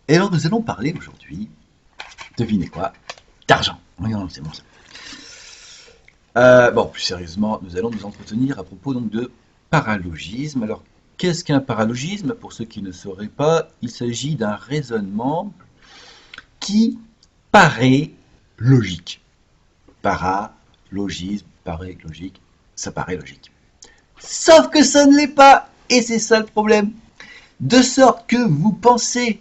Et alors nous allons parler aujourd'hui, devinez quoi, d'argent. Oui, non, c'est bon ça. Bon, plus sérieusement, nous allons nous entretenir à propos donc de paralogisme. Alors, qu'est-ce qu'un paralogisme? Pour ceux qui ne sauraient pas, il s'agit d'un raisonnement qui paraît logique. Paralogisme, paraît logique, ça paraît logique. Sauf que ça ne l'est pas, et c'est ça le problème. De sorte que vous pensez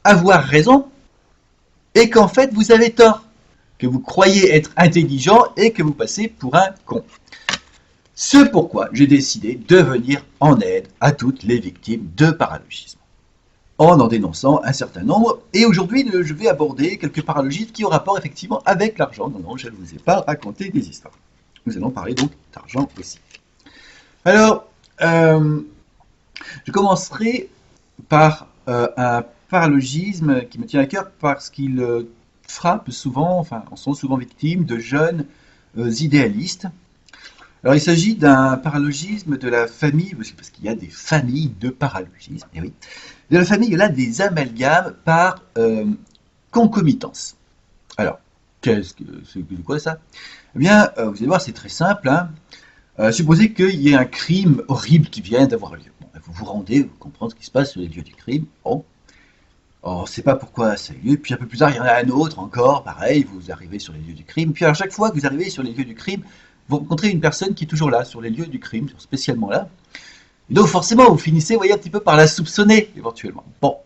avoir raison, et qu'en fait vous avez tort, que vous croyez être intelligent et que vous passez pour un con. C'est pourquoi j'ai décidé de venir en aide à toutes les victimes de paralogisme, en dénonçant un certain nombre. Et aujourd'hui, je vais aborder quelques paralogismes qui ont rapport effectivement avec l'argent. Non, je ne vous ai pas raconté des histoires. Nous allons parler donc d'argent aussi. Alors, je commencerai par un paralogisme qui me tient à cœur parce qu'il frappe souvent, enfin, en sont souvent victimes de jeunes idéalistes. Alors, il s'agit d'un paralogisme de la famille, parce qu'il y a des familles de paralogisme, et oui, de la famille là des amalgames par concomitance. Alors, c'est quoi ça? Eh bien, vous allez voir, c'est très simple. Hein. Supposez qu'il y ait un crime horrible qui vient d'avoir lieu. Bon, vous vous rendez, vous comprenez ce qui se passe sur les lieux du crime. Bon, on ne sait pas pourquoi ça a eu lieu. Puis un peu plus tard, il y en a un autre encore, pareil, vous arrivez sur les lieux du crime. Puis à chaque fois que vous arrivez sur les lieux du crime, vous rencontrez une personne qui est toujours là, sur les lieux du crime, spécialement là. Et donc forcément, vous finissez, vous voyez, un petit peu par la soupçonner, éventuellement. Bon.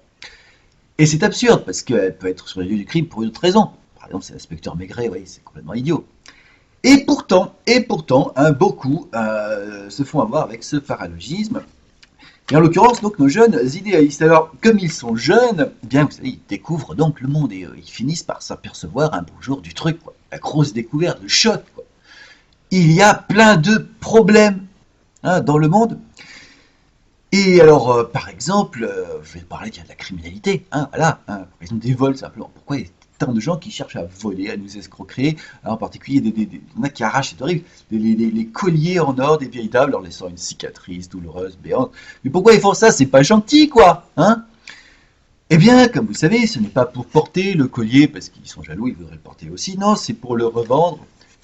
Et c'est absurde, parce qu'elle peut être sur les lieux du crime pour une autre raison. Par exemple, c'est l'inspecteur Maigret, vous voyez, c'est complètement idiot. Et pourtant, beaucoup se font avoir avec ce paralogisme. Et en l'occurrence, donc, nos jeunes idéalistes. Alors, comme ils sont jeunes, eh bien, vous savez, ils découvrent donc le monde et ils finissent par s'apercevoir un beau jour du truc, quoi. La grosse découverte, le choc, quoi. Il y a plein de problèmes dans le monde. Et alors, par exemple, je vais parler de la criminalité, voilà, par exemple des vols simplement. Pourquoi il y a tant de gens qui cherchent à voler, à nous escroquer, en particulier il y en a qui arrachent, c'est horrible, les colliers en or des vieilles dames, leur laissant une cicatrice douloureuse, béante. Mais pourquoi ils font ça? C'est pas gentil, quoi, hein? Eh bien, comme vous savez, ce n'est pas pour porter le collier parce qu'ils sont jaloux, ils voudraient le porter aussi. Non, c'est pour le revendre.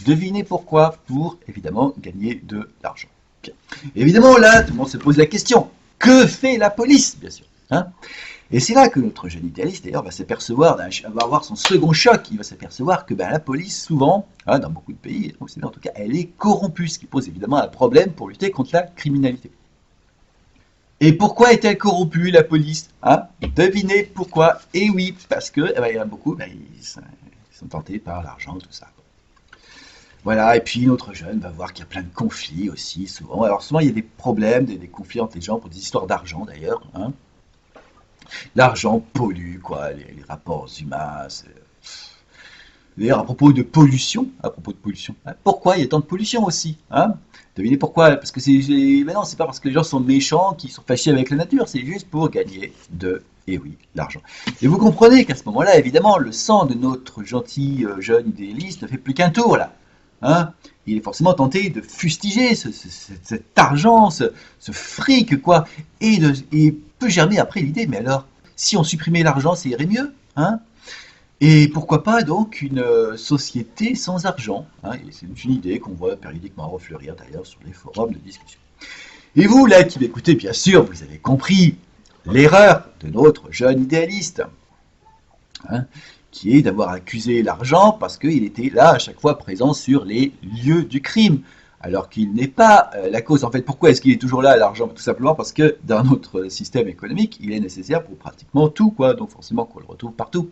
Devinez pourquoi? Pour, évidemment, gagner de l'argent. Bien. Évidemment, là, tout le monde se pose la question. Que fait la police, bien sûr, hein? Et c'est là que notre jeune idéaliste, d'ailleurs, va s'apercevoir, va avoir son second choc. Il va s'apercevoir que la police, souvent, dans beaucoup de pays, en tout cas, elle est corrompue, ce qui pose évidemment un problème pour lutter contre la criminalité. Et pourquoi est-elle corrompue, la police, Devinez pourquoi. Et oui, parce que il y en a beaucoup, ils sont tentés par l'argent, tout ça. Voilà, et puis notre jeune va voir qu'il y a plein de conflits aussi, souvent. Alors souvent, il y a des problèmes, des conflits entre les gens pour des histoires d'argent, d'ailleurs. L'argent pollue, quoi, les rapports humains. D'ailleurs, à propos de pollution, pourquoi il y a tant de pollution aussi, Devinez pourquoi? Parce que mais non, c'est pas parce que les gens sont méchants qu'ils sont fâchés avec la nature, c'est juste pour gagner et oui, l'argent. Et vous comprenez qu'à ce moment-là, évidemment, le sang de notre gentil jeune idéaliste ne fait plus qu'un tour, là. Il est forcément tenté de fustiger cet argent, ce fric, quoi, et peut germer après l'idée, mais alors, si on supprimait l'argent, ça irait mieux, Et pourquoi pas donc une société sans argent, et c'est une idée qu'on voit périodiquement refleurir d'ailleurs sur les forums de discussion. Et vous, là, qui m'écoutez, bien sûr, vous avez compris l'erreur de notre jeune idéaliste, qui est d'avoir accusé l'argent parce qu'il était là à chaque fois présent sur les lieux du crime, alors qu'il n'est pas la cause. En fait, pourquoi est-ce qu'il est toujours là, l'argent? Tout simplement parce que dans notre système économique, il est nécessaire pour pratiquement tout, quoi. Donc forcément qu'on le retrouve partout.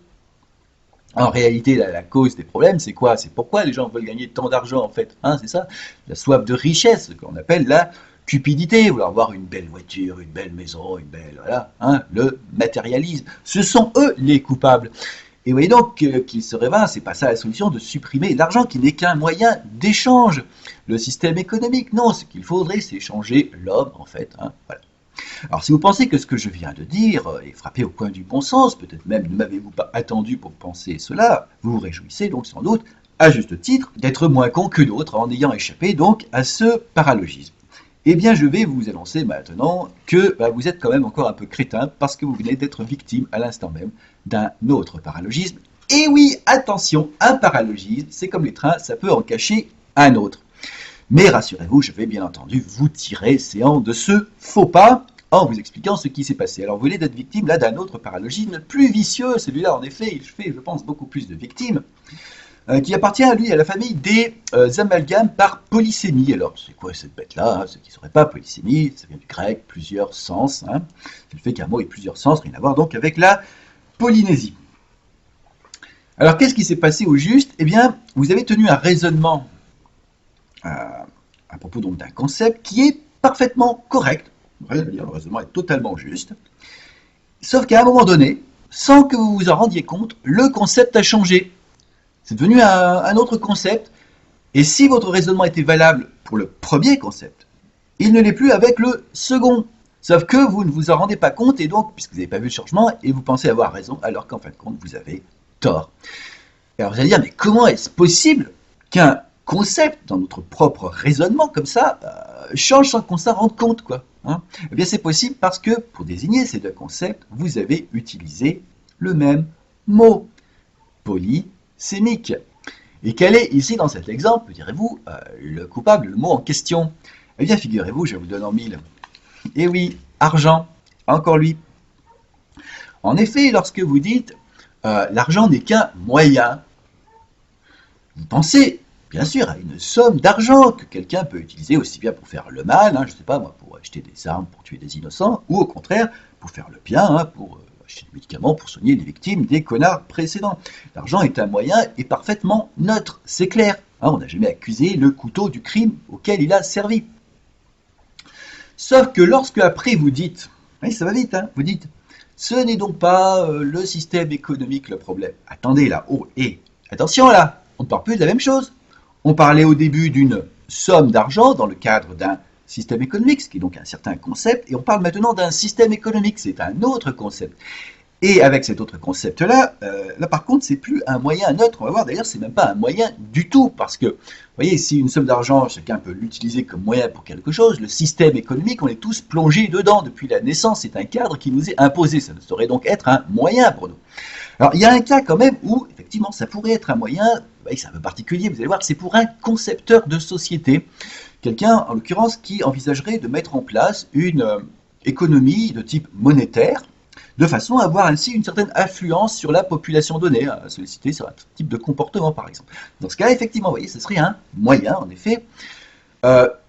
En réalité, la cause des problèmes, c'est quoi? C'est pourquoi les gens veulent gagner tant d'argent, en fait. C'est ça, la soif de richesse, ce qu'on appelle la cupidité, vouloir avoir une belle voiture, une belle maison, voilà, le matérialisme. Ce sont eux les coupables. Et vous voyez donc qu'il serait vain, c'est pas ça la solution, de supprimer l'argent qui n'est qu'un moyen d'échange. Le système économique, non, ce qu'il faudrait, c'est changer l'homme, en fait. Voilà. Alors si vous pensez que ce que je viens de dire est frappé au coin du bon sens, peut-être même ne m'avez-vous pas attendu pour penser cela, vous vous réjouissez donc sans doute, à juste titre, d'être moins con que d'autres en ayant échappé donc à ce paralogisme. Eh bien, je vais vous annoncer maintenant que vous êtes quand même encore un peu crétin parce que vous venez d'être victime à l'instant même d'un autre paralogisme. Et oui, attention, un paralogisme, c'est comme les trains, ça peut en cacher un autre. Mais rassurez-vous, je vais bien entendu vous tirer séant de ce faux pas en vous expliquant ce qui s'est passé. Alors vous venez d'être victime là d'un autre paralogisme plus vicieux, celui-là en effet, il fait, je pense, beaucoup plus de victimes, qui appartient à lui, à la famille des amalgames par polysémie. Alors c'est quoi cette bête-là, ceux qui ne sauraient pas, polysémie, ça vient du grec, plusieurs sens, c'est le fait qu'un mot ait plusieurs sens, rien à voir donc avec la Polynésie. Alors qu'est-ce qui s'est passé au juste? Eh bien, vous avez tenu un raisonnement à propos donc d'un concept qui est parfaitement correct, le raisonnement est totalement juste, sauf qu'à un moment donné, sans que vous vous en rendiez compte, le concept a changé. C'est devenu un autre concept, et si votre raisonnement était valable pour le premier concept, il ne l'est plus avec le second. Sauf que vous ne vous en rendez pas compte, et donc, puisque vous n'avez pas vu le changement, et vous pensez avoir raison, alors qu'en fin de compte, vous avez tort. Alors vous allez dire, mais comment est-ce possible qu'un concept dans notre propre raisonnement comme ça change sans qu'on s'en rende compte, quoi, Eh bien c'est possible parce que pour désigner ces deux concepts, vous avez utilisé le même mot, polysémique. Et quel est ici dans cet exemple, direz-vous, le coupable, le mot en question? Eh bien figurez-vous, je vous donne en mille. Eh oui, argent, encore lui. En effet, lorsque vous dites l'argent n'est qu'un moyen, vous pensez bien sûr à une somme d'argent que quelqu'un peut utiliser aussi bien pour faire le mal, je ne sais pas moi, pour acheter des armes, pour tuer des innocents, ou au contraire, pour faire le bien, pour acheter des médicaments, pour soigner les victimes des connards précédents. L'argent est un moyen et parfaitement neutre, c'est clair. On n'a jamais accusé le couteau du crime auquel il a servi. Sauf que lorsque après vous dites, oui, ça va vite, vous dites, ce n'est donc pas le système économique le problème. Attendez là, attention là, on ne parle plus de la même chose. On parlait au début d'une somme d'argent dans le cadre d'un système économique, ce qui est donc un certain concept, et on parle maintenant d'un système économique, c'est un autre concept. Et avec cet autre concept-là, là par contre, c'est plus un moyen neutre, on va voir, d'ailleurs, c'est même pas un moyen du tout, parce que, vous voyez, si une somme d'argent, chacun peut l'utiliser comme moyen pour quelque chose, le système économique, on est tous plongés dedans depuis la naissance, c'est un cadre qui nous est imposé, ça ne saurait donc être un moyen pour nous. Alors, il y a un cas quand même où, effectivement, ça pourrait être un moyen, c'est un peu particulier, vous allez voir, c'est pour un concepteur de société, quelqu'un, en l'occurrence, qui envisagerait de mettre en place une économie de type monétaire, de façon à avoir ainsi une certaine influence sur la population donnée, à solliciter sur un type de comportement, par exemple. Dans ce cas, effectivement, vous voyez, ce serait un moyen, en effet.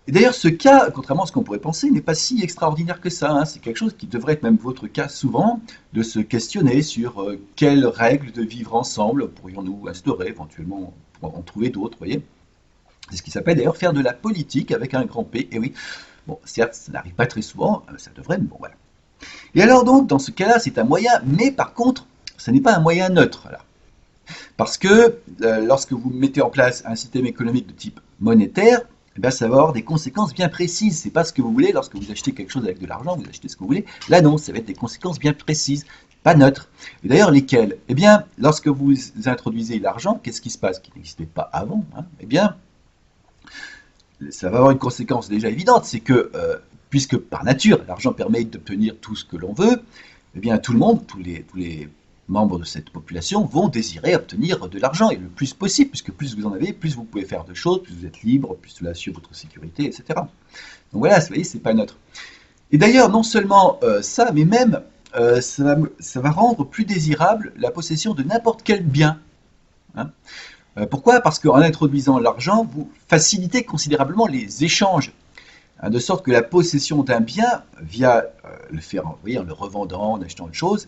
D'ailleurs, ce cas, contrairement à ce qu'on pourrait penser, n'est pas si extraordinaire que ça. C'est quelque chose qui devrait être même votre cas souvent, de se questionner sur quelles règles de vivre ensemble pourrions-nous instaurer, éventuellement, pour en trouver d'autres, vous voyez. C'est ce qui s'appelle d'ailleurs faire de la politique avec un grand P, et oui. Bon, certes, ça n'arrive pas très souvent, ça devrait, mais bon, voilà. Et alors donc, dans ce cas-là, c'est un moyen, mais par contre, ce n'est pas un moyen neutre. Là. Parce que lorsque vous mettez en place un système économique de type monétaire, ça va avoir des conséquences bien précises. C'est pas ce que vous voulez lorsque vous achetez quelque chose avec de l'argent, vous achetez ce que vous voulez. Là non, ça va être des conséquences bien précises, pas neutres. Et d'ailleurs, lesquelles? Eh bien, lorsque vous introduisez l'argent, qu'est-ce qui se passe qui n'existait pas avant? Eh bien, ça va avoir une conséquence déjà évidente, c'est que puisque par nature, l'argent permet d'obtenir tout ce que l'on veut, eh bien tout le monde, tous les membres de cette population vont désirer obtenir de l'argent, et le plus possible, puisque plus vous en avez, plus vous pouvez faire de choses, plus vous êtes libre, plus cela assure votre sécurité, etc. Donc voilà, vous voyez, c'est pas neutre. Et d'ailleurs, non seulement ça, mais même ça va rendre plus désirable la possession de n'importe quel bien. Pourquoi? Parce qu'en introduisant l'argent, vous facilitez considérablement les échanges, de sorte que la possession d'un bien, via le faire envoyer, en le revendant, en achetant une chose,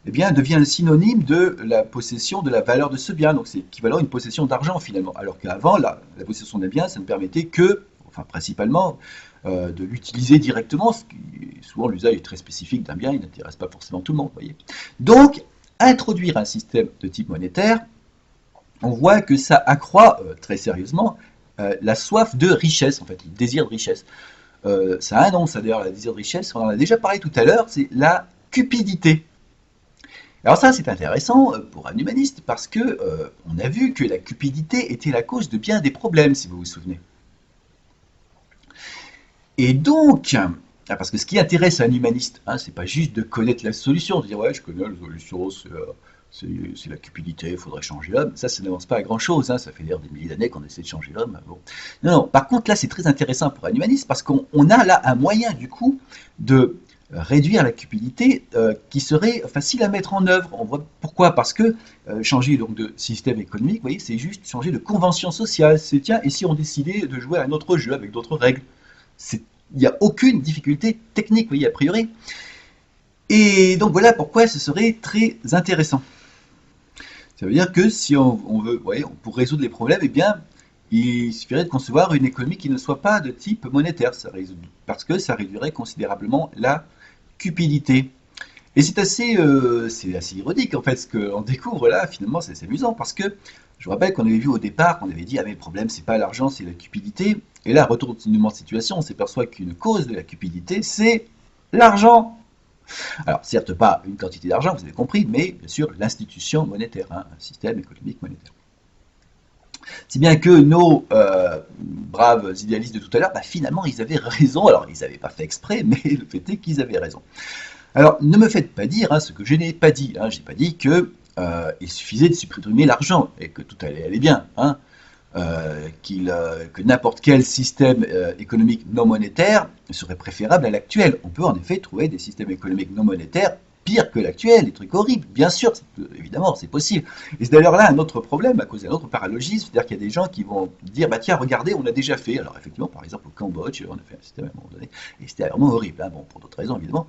eh bien, devient le synonyme de la possession de la valeur de ce bien. Donc c'est équivalent à une possession d'argent finalement. Alors qu'avant, la possession d'un bien, ça ne permettait que, enfin principalement, de l'utiliser directement, ce qui, souvent l'usage est très spécifique d'un bien, il n'intéresse pas forcément tout le monde, voyez. Donc, introduire un système de type monétaire, on voit que ça accroît très sérieusement la soif de richesse, en fait, le désir de richesse. Ça a un nom, ça d'ailleurs, le désir de richesse, on en a déjà parlé tout à l'heure, c'est la cupidité. Alors ça, c'est intéressant pour un humaniste, parce que on a vu que la cupidité était la cause de bien des problèmes, si vous vous souvenez. Et donc, parce que ce qui intéresse un humaniste, hein, c'est pas juste de connaître la solution, de dire ouais, je connais la solution, c'est la cupidité, il faudrait changer l'homme. Ça n'avance pas à grand chose, hein, ça fait d'ailleurs des milliers d'années qu'on essaie de changer l'homme. Bon. Non, non, par contre, là, c'est très intéressant pour un humaniste parce qu'on a là un moyen, du coup, de réduire la cupidité qui serait facile à mettre en œuvre. On voit pourquoi? Parce que changer donc de système économique, vous voyez, c'est juste changer de convention sociale. C'est tiens, et si on décidait de jouer à un autre jeu avec d'autres règles? Il n'y a aucune difficulté technique, vous voyez, a priori. Et donc voilà pourquoi ce serait très intéressant. Ça veut dire que si on veut, ouais, pour résoudre les problèmes, eh bien, il suffirait de concevoir une économie qui ne soit pas de type monétaire, parce que ça réduirait considérablement la cupidité. Et c'est assez ironique en fait ce qu'on découvre là, finalement c'est assez amusant, parce que je vous rappelle qu'on avait vu au départ, qu'on avait dit ah mais le problème c'est pas l'argent, c'est la cupidité. Et là, retournement de situation, on s'aperçoit qu'une cause de la cupidité, c'est l'argent. Alors, certes pas une quantité d'argent, vous avez compris, mais bien sûr l'institution monétaire, hein, un système économique monétaire. Si bien que nos braves idéalistes de tout à l'heure, bah, finalement, ils avaient raison. Alors, ils n'avaient pas fait exprès, mais le fait est qu'ils avaient raison. Alors, ne me faites pas dire ce que je n'ai pas dit. Hein. Je n'ai pas dit que il suffisait de supprimer l'argent et que tout allait bien. Hein. Que n'importe quel système économique non monétaire serait préférable à l'actuel. On peut en effet trouver des systèmes économiques non monétaires pires que l'actuel, des trucs horribles, bien sûr, évidemment, c'est possible. Et c'est d'ailleurs là un autre problème, à cause d'un autre paralogisme, c'est-à-dire qu'il y a des gens qui vont dire, bah tiens, regardez, on l'a déjà fait. Alors effectivement, par exemple, au Cambodge, on a fait un système à un moment donné, et c'était vraiment horrible, hein, bon, pour d'autres raisons, évidemment.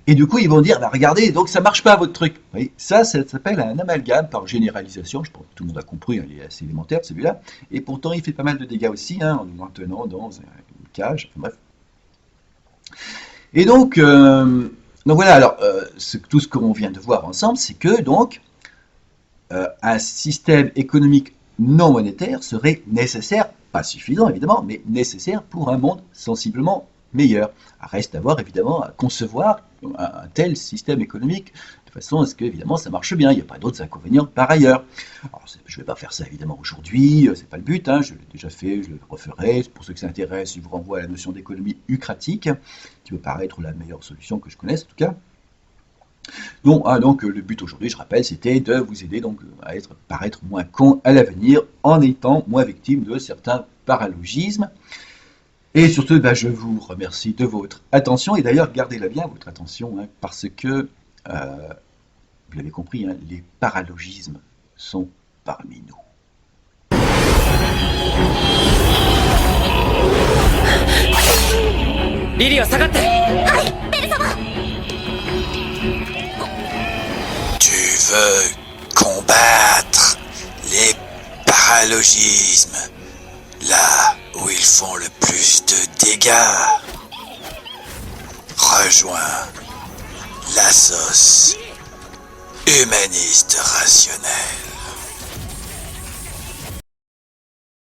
Et du coup, ils vont dire, bah regardez, donc ça marche pas votre truc. Vous voyez, ça s'appelle un amalgame par généralisation, je pense que tout le monde a compris, hein, il est assez élémentaire celui-là, et pourtant il fait pas mal de dégâts aussi, hein, en nous maintenant dans une cage, enfin bref. Et donc voilà, alors tout ce qu'on vient de voir ensemble, c'est que donc un système économique non monétaire serait nécessaire, pas suffisant évidemment, mais nécessaire pour un monde sensiblement meilleur. Reste à voir évidemment à concevoir un tel système économique de façon à ce que évidemment ça marche bien, il n'y a pas d'autres inconvénients par ailleurs. Alors, je ne vais pas faire ça évidemment aujourd'hui, c'est pas le but, hein, je l'ai déjà fait, je le referai. Pour ceux qui s'intéressent, je vous renvoie à la notion d'économie eucratique, qui me paraît être la meilleure solution que je connaisse en tout cas. Donc le but aujourd'hui, je rappelle, c'était de vous aider donc à paraître moins con à l'avenir en étant moins victime de certains paralogismes. Et surtout, je vous remercie de votre attention. Et d'ailleurs, gardez-la bien, votre attention, hein, parce que, vous l'avez compris, hein, les paralogismes sont parmi nous. リリア下がって。はい、ベル様。Tu veux combattre les paralogismes là où ils font le plus de dégâts. Rejoins la sauce humaniste rationnelle.